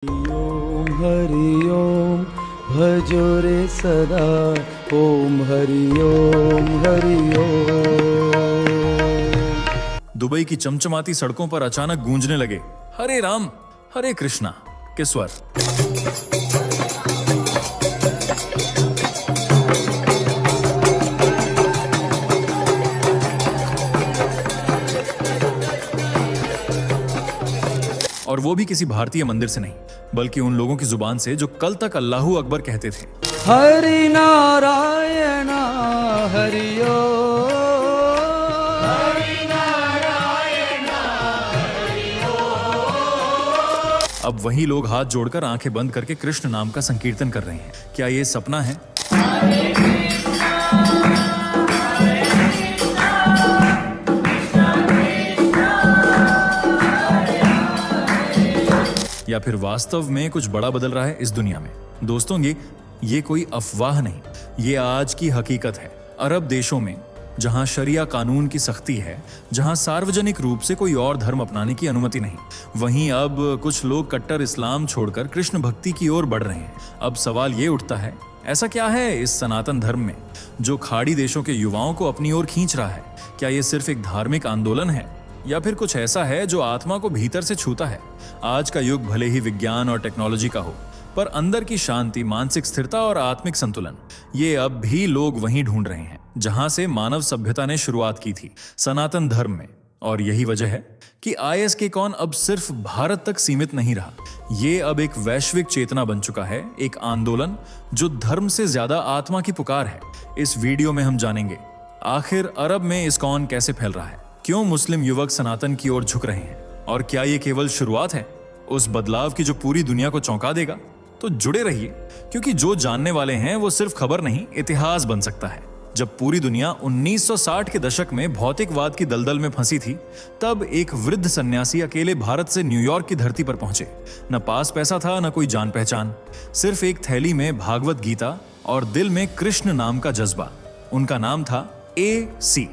ओम हरि ओम भजो रे सदा। ओम हरि ओम हरि ओम। दुबई की चमचमाती सड़कों पर अचानक गूंजने लगे हरे राम हरे कृष्णा के स्वर। और वो भी किसी भारतीय मंदिर से नहीं, बल्कि उन लोगों की जुबान से जो कल तक अल्लाहू अकबर कहते थे। हरि नारायण हरि ओम। अब वही लोग हाथ जोड़कर आंखें बंद करके कृष्ण नाम का संकीर्तन कर रहे हैं। क्या ये सपना है? या फिर वास्तव में कुछ बड़ा बदल रहा है इस दुनिया में? दोस्तों, ये कोई अफवाह नहीं, ये आज की हकीकत है। अरब देशों में जहां शरिया कानून की सख्ती है, जहां सार्वजनिक रूप से कोई और धर्म अपनाने की अनुमति नहीं, वहीं अब कुछ लोग कट्टर इस्लाम छोड़कर कृष्ण भक्ति की ओर बढ़ रहे हैं। अब सवाल ये उठता है, ऐसा क्या है इस सनातन धर्म में जो खाड़ी देशों के युवाओं को अपनी ओर खींच रहा है? क्या ये सिर्फ एक धार्मिक आंदोलन है या फिर कुछ ऐसा है जो आत्मा को भीतर से छूता है? आज का युग भले ही विज्ञान और टेक्नोलॉजी का हो, पर अंदर की शांति, मानसिक स्थिरता और आत्मिक संतुलन, ये अब भी लोग वहीं ढूंढ रहे हैं जहां से मानव सभ्यता ने शुरुआत की थी, सनातन धर्म में। और यही वजह है कि ISKCON अब सिर्फ भारत तक सीमित नहीं रहा। ये अब एक वैश्विक चेतना बन चुका है, एक आंदोलन जो धर्म से ज्यादा आत्मा की पुकार है। इस वीडियो में हम जानेंगे आखिर अरब में ISKCON कैसे फैल रहा है, क्यों मुस्लिम युवक सनातन की ओर झुक रहे हैं, और क्या ये केवल शुरुआत है उस बदलाव की जो पूरी दुनिया को चौंका देगा। तो जुड़े रहिए, क्योंकि जो जानने वाले हैं वो सिर्फ खबर नहीं, इतिहास बन सकता है। जब पूरी दुनिया 1960 के दशक में भौतिकवाद की दलदल में फंसी थी, तब एक वृद्ध सन्यासी अकेले भारत से न्यूयॉर्क की धरती पर पहुंचे। न पास पैसा था, न कोई जान पहचान, सिर्फ एक थैली में भागवत गीता और दिल में कृष्ण नाम का जज्बा। उनका नाम था AC,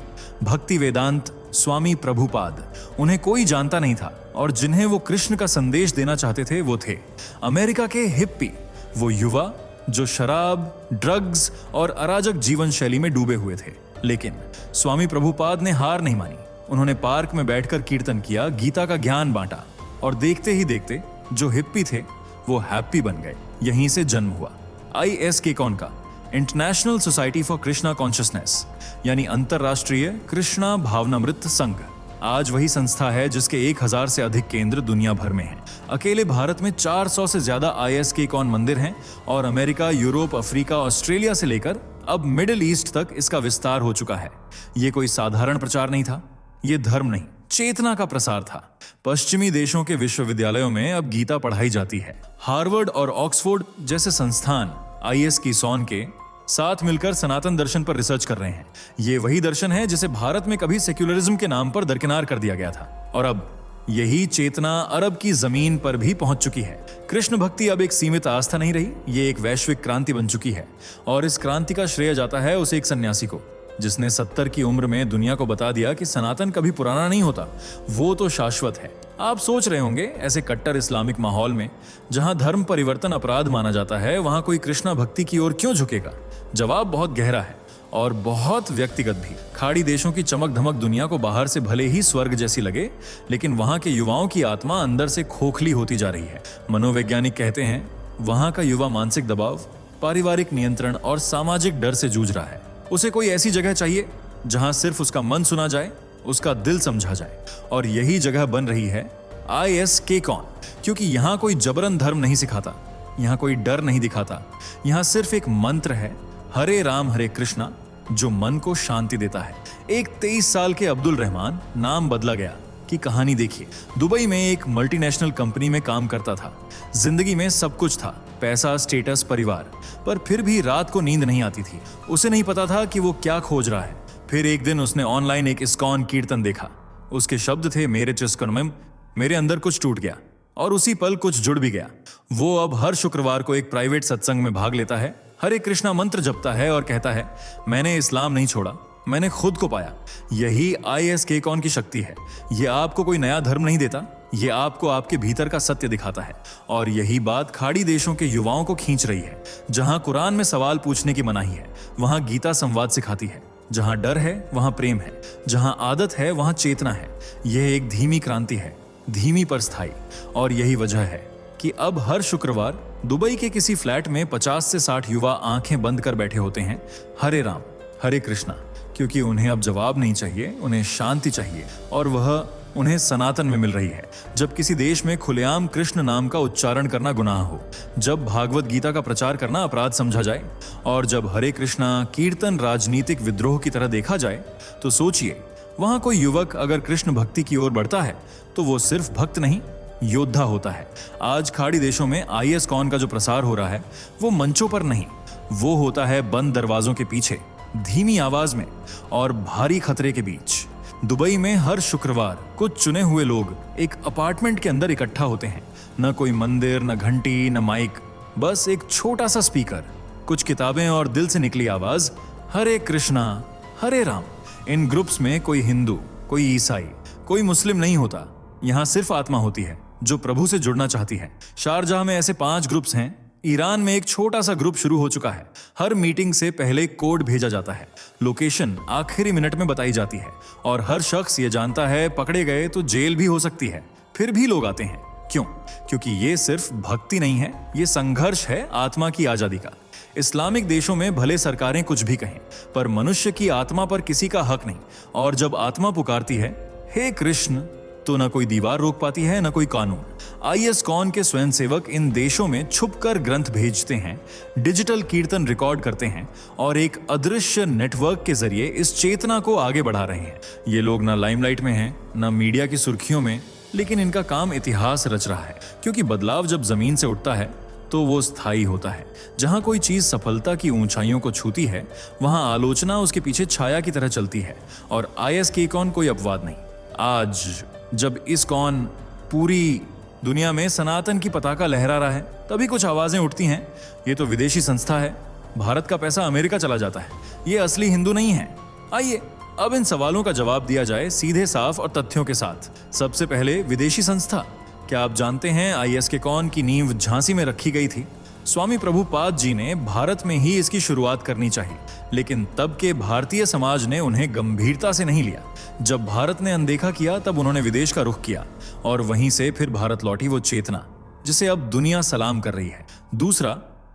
भक्ति वेदांत स्वामी प्रभुपाद। उन्हें कोई जानता नहीं था, और जिन्हें वो कृष्ण का संदेश देना चाहते थे वो थे अमेरिका के हिप्पी, वो युवा जो शराब, ड्रग्स और अराजक जीवन शैली में डूबे हुए थे। लेकिन स्वामी प्रभुपाद ने हार नहीं मानी। उन्होंने पार्क में बैठकर कीर्तन किया, गीता का ज्ञान बांटा, और देखते ही देखते जो हिप्पी थे वो हैप्पी बन गए। यहीं से जन्म हुआ ISKCON का, international society for Krishna consciousness, यानी अंतरराष्ट्रीय कृष्णा भावनामृत संघ। आज वही संस्था है जिसके 1000 से अधिक केंद्र दुनिया भर में हैं। अकेले भारत में 400 से ज्यादा ISKCON मंदिर हैं, और अमेरिका, यूरोप, अफ्रीका, ऑस्ट्रेलिया से लेकर अब मिडिल ईस्ट तक इसका विस्तार हो चुका है। ये कोई साधारण प्रचार नहीं था, ये धर्म नहीं, चेतना का प्रसार था। पश्चिमी देशों के विश्वविद्यालयों में अब गीता पढ़ाई जाती है। हार्वर्ड और ऑक्सफोर्ड जैसे संस्थान ISKCON के साथ मिलकर सनातन दर्शन पर रिसर्च कर रहे हैं। ये वही दर्शन है जिसे भारत में कभी सेक्युलरिज्म के नाम पर दरकिनार कर दिया गया था, और अब यही चेतना अरब की जमीन पर भी पहुंच चुकी है। कृष्ण भक्ति अब एक सीमित आस्था नहीं रही, ये एक वैश्विक क्रांति बन चुकी है। और इस क्रांति का श्रेय जाता है उस एक सन्यासी को जिसने 70 की उम्र में दुनिया को बता दिया कि सनातन कभी पुराना नहीं होता, वो तो शाश्वत है। आप सोच रहे होंगे, ऐसे कट्टर इस्लामिक माहौल में जहां धर्म परिवर्तन अपराध माना जाता है, वहां कोई कृष्णा भक्ति की ओर क्यों झुकेगा? जवाब बहुत गहरा है और बहुत व्यक्तिगत भी। खाड़ी देशों की चमक धमक दुनिया को बाहर से भले ही स्वर्ग जैसी लगे, लेकिन वहां के युवाओं की आत्मा अंदर से खोखली होती जा रही है। मनोवैज्ञानिक कहते हैं वहां का युवा मानसिक दबाव, पारिवारिक नियंत्रण और सामाजिक डर से जूझ रहा है। उसे कोई ऐसी जगह चाहिए जहां सिर्फ उसका मन सुना जाए, उसका दिल समझा जाए, और यही जगह बन रही है ISKCON। क्योंकि यहां कोई जबरन धर्म नहीं सिखाता, यहां कोई डर नहीं दिखाता, यहां सिर्फ एक मंत्र है, हरे राम हरे कृष्णा, जो मन को शांति देता है। एक 23 साल के अब्दुल रहमान, नाम बदला गया, की कहानी देखिए। दुबई में एक मल्टीनेशनल कंपनी में काम करता था। जिंदगी में सब कुछ था, पैसा, स्टेटस, परिवार, पर फिर भी रात को नींद नहीं आती थी। उसे नहीं पता था कि वो क्या खोज रहा है। फिर एक दिन उसने ऑनलाइन एक ISKCON कीर्तन देखा। उसके शब्द थे, मेरे चिस्कन में मेरे अंदर कुछ टूट गया, और उसी पल कुछ जुड़ भी गया। वो अब हर शुक्रवार को एक प्राइवेट सत्संग में भाग लेता है, हरे कृष्णा मंत्र जपता है और कहता है, मैंने इस्लाम नहीं छोड़ा, मैंने खुद को पाया। यही ISKCON की शक्ति है। यह आपको कोई नया धर्म नहीं देता, ये आपको आपके भीतर का सत्य दिखाता है। और यही बात खाड़ी देशों के युवाओं को खींच रही है। जहां कुरान में सवाल पूछने की मनाही है, वहां गीता संवाद सिखाती है। जहां डर है वहां प्रेम है, जहां आदत है वहां चेतना है। यह एक धीमी क्रांति है, धीमी पर स्थायी। और यही वजह है कि अब हर शुक्रवार दुबई के किसी फ्लैट में 50 से 60 युवा आंखें बंद कर बैठे होते हैं, हरे राम हरे कृष्णा, क्योंकि उन्हें अब जवाब नहीं चाहिए, उन्हें शांति चाहिए। और वह उन्हें सनातन में मिल रही है। जब किसी देश में खुलेआम कृष्ण नाम का उच्चारण करना गुनाह हो, जब भागवत गीता का प्रचार करना अपराध समझा जाए, और जब हरे कृष्णा कीर्तन राजनीतिक विद्रोह की तरह देखा जाए, तो सोचिए, वहां कोई युवक अगर कृष्ण भक्ति की ओर बढ़ता है तो वो सिर्फ भक्त नहीं, योद्धा होता है। आज खाड़ी देशों में IS-कॉन का जो प्रसार हो रहा है, वो मंचों पर नहीं, वो होता है बंद दरवाजों के पीछे, धीमी आवाज में और भारी खतरे के बीच। दुबई में हर शुक्रवार कुछ चुने हुए लोग एक अपार्टमेंट के अंदर इकट्ठा होते हैं। न कोई मंदिर, न घंटी, न माइक, बस एक छोटा सा स्पीकर, कुछ किताबें और दिल से निकली आवाज, हरे कृष्णा हरे राम। इन ग्रुप्स में कोई हिंदू, कोई ईसाई, कोई मुस्लिम नहीं होता। यहाँ सिर्फ आत्मा होती है जो प्रभु से जुड़ना चाहती है। शारजाह में ऐसे 5 ग्रुप्स हैं। ईरान में एक छोटा सा ग्रुप शुरू हो चुका है। हर मीटिंग से पहले कोड भेजा जाता है, लोकेशन आखिरी मिनट में बताई जाती है, और हर शख्स ये जानता है पकड़े गए तो जेल भी हो सकती है। फिर भी लोग आते हैं। क्यों? क्योंकि ये सिर्फ भक्ति नहीं है, ये संघर्ष है आत्मा की आजादी का। इस्लामिक देशों में भले सरकारें कुछ भी कहें, पर मनुष्य की आत्मा पर किसी का हक नहीं। और जब आत्मा पुकारती है हे कृष्ण, तो न कोई दीवार रोक पाती है, न कोई कानून। IS-कॉन के स्वयंसेवक इन देशों में छुपकर ग्रंथ भेजते हैं, डिजिटल कीर्तन रिकॉर्ड करते हैं और एक अदृश्य नेटवर्क के जरिए इस चेतना को आगे बढ़ा रहे हैं। ये लोग ना लाइमलाइट में हैं, ना मीडिया की सुर्खियों में, लेकिन इनका काम इतिहास रच रहा है। क्योंकि बदलाव जब जमीन से उठता है तो वो स्थायी होता है। जहां कोई चीज सफलता की ऊंचाइयों को छूती है, वहां आलोचना उसके पीछे छाया की तरह चलती है। और IS-कॉन कोई अपवाद नहीं। आज जब IS-कॉन पूरी दुनिया में सनातन की पताका लहरा रहा है, तभी कुछ आवाजें उठती हैं, ये तो विदेशी संस्था है, भारत का पैसा अमेरिका चला जाता है, ये असली हिंदू नहीं है। आइए अब इन सवालों का जवाब दिया जाए सीधे, साफ और तथ्यों के साथ। सबसे पहले, विदेशी संस्था। क्या आप जानते हैं IS-कॉन की नींव झांसी में रखी गई थी? स्वामी प्रभुपाद जी ने भारत में ही इसकी शुरुआत करनी चाहिए, लेकिन तब के भारतीय समाज ने उन्हें गंभीरता से नहीं लिया। जब भारत ने अनदेखा किया, तब उन्होंने विदेश का रुख किया, और वहीं से फिर भारत लौटी वो चेतना जिसे अब दुनिया सलाम कर रही है। दूसरा,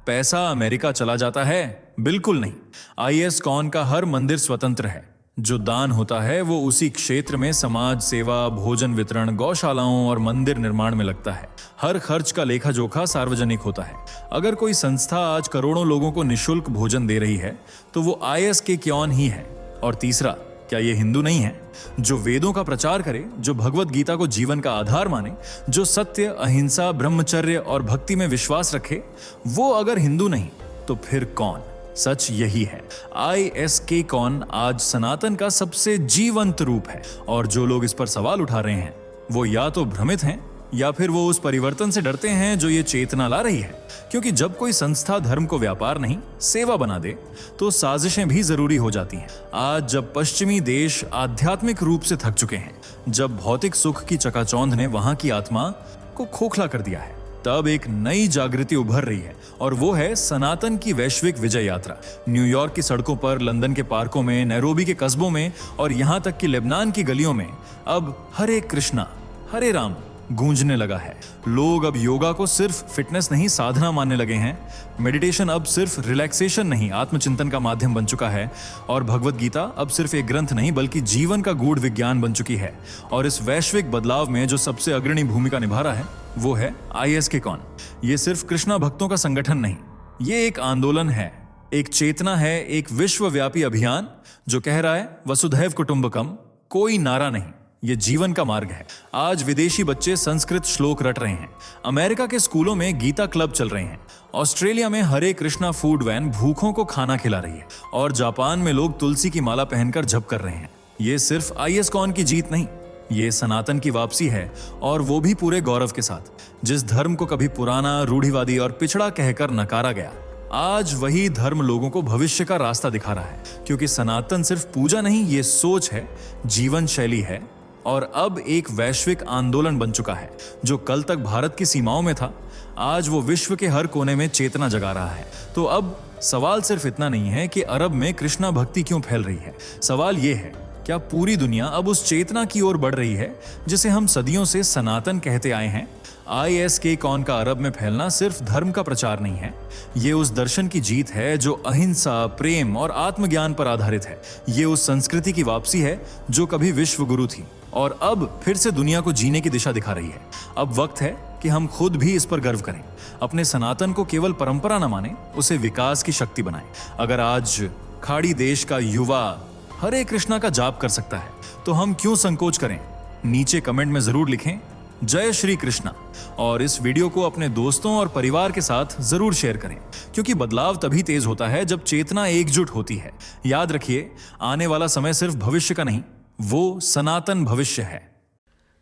पैसा अमेरिका चला जाता है? बिल्कुल नहीं। IS-कॉन का हर मंदिर स्वतंत्र है। जो दान होता है वो उसी क्षेत्र में समाज सेवा, भोजन वितरण, गौशालाओं और मंदिर निर्माण में लगता है। हर खर्च का लेखा जोखा सार्वजनिक होता है। अगर कोई संस्था आज करोड़ों लोगों को निशुल्क भोजन दे रही है, तो वो IS-कॉन ही है। और तीसरा, क्या ये हिंदू नहीं है? जो वेदों का प्रचार करे, जो भगवत गीता को जीवन का आधार माने, जो सत्य, अहिंसा, ब्रह्मचर्य और भक्ति में विश्वास रखे, वो अगर हिंदू नहीं तो फिर कौन? सच यही है, IS-कॉन आज सनातन का सबसे जीवंत रूप है। और जो लोग इस पर सवाल उठा रहे हैं, वो या तो भ्रमित हैं, या फिर वो उस परिवर्तन से डरते हैं जो ये चेतना ला रही है। क्योंकि जब कोई संस्था धर्म को व्यापार नहीं, सेवा बना दे, तो साजिशें भी जरूरी हो जाती हैं। आज जब पश्चिमी देश आध्यात्मिक रूप से थक चुके हैं, जब भौतिक सुख की चकाचौंध ने वहां की आत्मा को खोखला कर दिया है, तब एक नई जागृति उभर रही है, और वो है सनातन की वैश्विक विजय यात्रा। न्यूयॉर्क की सड़कों पर, लंदन के पार्कों में, नैरोबी के कस्बों में और यहां तक कि लेबनान की गलियों में अब हरे कृष्णा हरे राम गूंजने लगा है। लोग अब योगा को सिर्फ फिटनेस नहीं, साधना मानने लगे हैं। मेडिटेशन अब सिर्फ रिलैक्सेशन नहीं, आत्मचिंतन का माध्यम बन चुका है। और भगवत गीता अब सिर्फ एक ग्रंथ नहीं, बल्कि जीवन का गूढ़ विज्ञान बन चुकी है। और इस वैश्विक बदलाव में जो सबसे अग्रणी भूमिका निभा रहा है, वो है IS-कॉन। ये सिर्फ कृष्णा भक्तों का संगठन नहीं, ये एक आंदोलन है, एक चेतना है, एक विश्वव्यापी अभियान जो कह रहा है वसुधैव कुटुंबकम। कोई नारा नहीं, ये जीवन का मार्ग है। आज विदेशी बच्चे संस्कृत श्लोक रट रहे हैं, अमेरिका के स्कूलों में गीता क्लब चल रहे हैं, ऑस्ट्रेलिया में हरे कृष्णा फूड वैन भूखों को खाना खिला रही है, और जापान में लोग तुलसी की माला पहनकर जप कर रहे हैं। ये सिर्फ IS-कॉन की जीत नहीं, ये सनातन की वापसी है, और वो भी पूरे गौरव के साथ। जिस धर्म को कभी पुराना, रूढ़िवादी और पिछड़ा कहकर नकारा गया, आज वही धर्म लोगों को भविष्य का रास्ता दिखा रहा है। क्योंकि सनातन सिर्फ पूजा नहीं, ये सोच है, जीवन शैली है, और अब एक वैश्विक आंदोलन बन चुका है। जो कल तक भारत की सीमाओं में था, आज वो विश्व के हर कोने में चेतना जगा रहा है। तो अब सवाल सिर्फ इतना नहीं है कि अरब में कृष्णा भक्ति क्यों फैल रही है, सवाल ये है, क्या पूरी दुनिया अब उस चेतना की ओर बढ़ रही है जिसे हम सदियों से सनातन कहते आए हैं। ISKCON का अरब में फैलना सिर्फ धर्म का प्रचार नहीं है, ये उस दर्शन की जीत है जो अहिंसा, प्रेम और आत्मज्ञान पर आधारित है। ये उस संस्कृति की वापसी है जो कभी विश्व गुरु थी और अब फिर से दुनिया को जीने की दिशा दिखा रही है। अब वक्त है कि हम खुद भी इस पर गर्व करें, अपने सनातन को केवल परंपरा न माने, उसे विकास की शक्ति बनाएं। अगर आज खाड़ी देश का युवा हरे कृष्णा का जाप कर सकता है तो हम क्यों संकोच करें। नीचे कमेंट में जरूर लिखें जय श्री कृष्णा और इस वीडियो को अपने दोस्तों और परिवार के साथ जरूर शेयर करें, क्योंकि बदलाव तभी तेज होता है जब चेतना एकजुट होती है। याद रखिए, आने वाला समय सिर्फ भविष्य का नहीं, वो सनातन भविष्य है।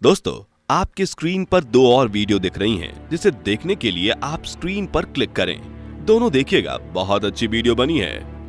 दोस्तों, आपके स्क्रीन पर 2 और वीडियो दिख रही हैं, जिसे देखने के लिए आप स्क्रीन पर क्लिक करें। दोनों देखिएगा, बहुत अच्छी वीडियो बनी है।